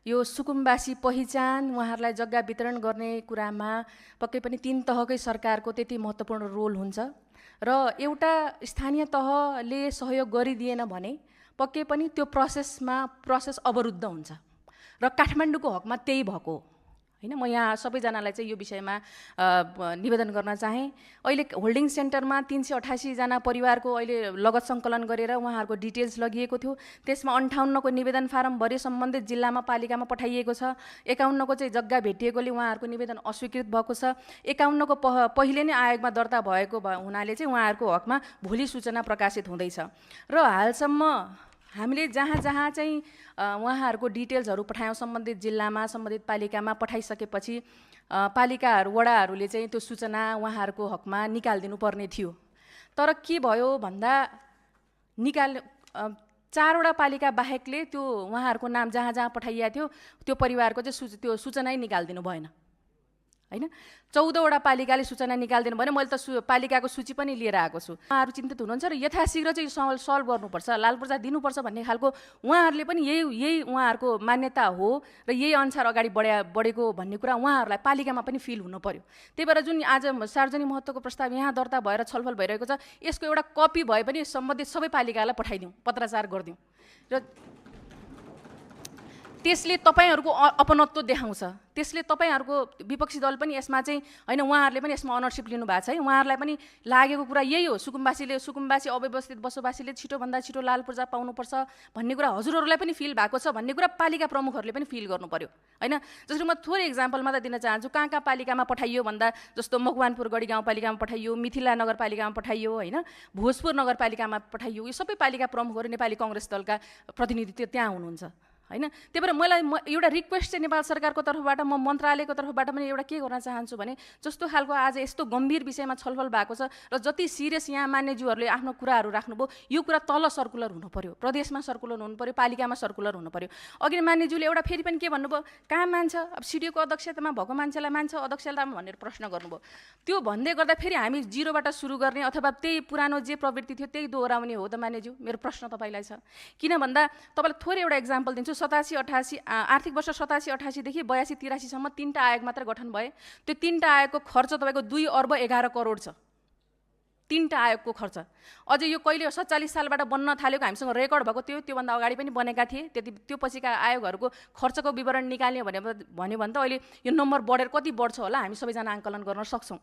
यो सुकुम्बासी पहिचान उहाँहरूलाई जग्गा वितरण गर्ने कुरामा पक्कै पनि 3 तहकै सरकारको त्यति महत्त्वपूर्ण रोल हुन्छ र एउटा स्थानीय तहले सहयोग गरिदिएन भने पक्कै पनि त्यो प्रोसेस अवरुद्ध हुन्छ र काठमाडौँको हकमा त्यही भएको हैन। म यहाँ सबैजनालाई चाहिँ यो विषयमा निवेदन गर्न चाहे। अहिले होल्डिङ सेन्टरमा 388 जना परिवारको अहिले लगत सङ्कलन गरेर उहाँहरूको डिटेल्स लगिएको थियो। त्यसमा 58 को निवेदन फारम भरि सम्बन्धित जिल्लामा पालिकामा पठाइएको छ। 51 को चाहिँ जग्गा भेटिएकोले उहाँहरूको निवेदन अस्वीकृत भएको छ। 51 को पहिले नै आयोगमा दर्ता भएको हुनाले चाहिँ उहाँहरूको हकमा भोलि सूचना प्रकाशित हुँदैछ र हालसम्म हामीले जहाँ चाहिँ उहाँहरूको डिटेल्सहरू पठायौँ सम्बन्धित जिल्लामा सम्बन्धित पालिकामा पठाइसकेपछि पालिकाहरू वडाहरूले चाहिँ त्यो सूचना उहाँहरूको हकमा निकालिदिनु पर्ने थियो। तर के भयो भन्दा 4 वटा पालिका बाहेकले त्यो उहाँहरूको नाम जहाँ पठाइएको थियो त्यो परिवारको चाहिँ त्यो सूचनै निकालिदिनु भएन हैन। 14 वटा पालिकाले सूचना निकालिदिनु भने मैले त पालिकाको सूची पनि लिएर आएको छु। उहाँहरू चिन्तित हुनुहुन्छ र यथाशीघ्र चाहिँ सल्भ गर्नुपर्छ, लाल पूर्जा दिनुपर्छ भन्ने खालको उहाँहरूले पनि यही उहाँहरूको मान्यता हो र यही अनुसार अगाडि बढेको भन्ने कुरा उहाँहरूलाई पालिकामा पनि फिल हुनु पर्यो। त्यही भएर जुन आज सार्वजनिक महत्त्वको प्रस्ताव यहाँ दर्ता भएर छलफल भइरहेको छ यसको एउटा कपी भए पनि सम्बन्धित सबै पालिकालाई पठाइदिउँ, पत्राचार गरिदिउँ र त्यसले तपाईहरुको अपनत्व देखाउँछ। त्यसले तपाईहरुको विपक्षी दल पनि यसमा चाहिँ हैन उहाँहरूले पनि यसमा अनरशिप लिनु भएको छ है। उहाँहरूलाई पनि लागेको कुरा यही हो, सुकुम्बासी अव्यवस्थित बसोबासीले छिटोभन्दा छिटो लाल पूर्जा पाउनुपर्छ भन्ने कुरा हजुरहरूलाई पनि फिल भएको छ भन्ने कुरा पालिका प्रमुखहरूले पनि फिल गर्नु पर्यो हैन। जसरी म थोरै एक्जाम्पल मात्र दिन चाहन्छु। कहाँ पालिकामा पठाइयो भन्दा जस्तो मकवानपुर गढी गाउँपालिकामा पठाइयो, मिथिला नगरपालिकामा पठाइयो हैन, भोजपुर नगरपालिकामा पठाइयो। यो सबै पालिका प्रमुखहरू नेपाली कांग्रेस दलका प्रतिनिधि त्यहाँ हुनुहुन्छ हैन। त्यही भएर मलाई एउटा रिक्वेस्ट चाहिँ नेपाल सरकारको तर्फबाट म मन्त्रालयको तर्फबाट पनि एउटा के गर्न चाहन्छु भने जस्तो खालको आज यस्तो गम्भीर विषयमा छलफल भएको छ र जति सिरियस यहाँ मान्यज्यूहरूले आफ्नो कुराहरू राख्नुभयो यो कुरा तल सर्कुलर हुनु पर्यो, प्रदेशमा सर्कुलर हुनु पर्यो, पालिकामा सर्कुलर हुनु पर्यो। अघि मान्यज्यूले एउटा फेरि पनि के भन्नुभयो, कहाँ मान्छ अब सिडिओको अध्यक्षतामा भएको मान्छेलाई मान्छ अध्यक्षतामा भनेर प्रश्न गर्नुभयो। त्यो भन्दै गर्दा फेरि हामी जिरोबाट सुरु गर्ने अथवा त्यही पुरानो जे प्रवृत्ति थियो त्यही दोहोऱ्याउने हो त मान्यज्यू? मेरो प्रश्न तपाईलाई छ। किन भन्दा तपाईलाई थोरै एउटा एक्जाम्पल दिन्छु। 87-88 आर्थिक वर्ष 87-88 देखि 82-83 सम्म 3टा आयोग मात्र गठन भए। त्यो 3टा आयोगको खर्च तपाईको 2 अर्ब 11 करोड छ। 3टा आयोगको खर्च अझै यो कहिले 47 सालबाट बन्न थालेको हामीसँग रेकर्ड भएको थियो, त्योभन्दा अगाडि पनि बनेका थिए। त्यो पछिका आयोगहरूको खर्चको विवरण निकाल्ने भन्यो भने त अहिले यो नम्बर बढेर कति बढ्छ होला हामी सबैजना आंकलन गर्न सक्छौं।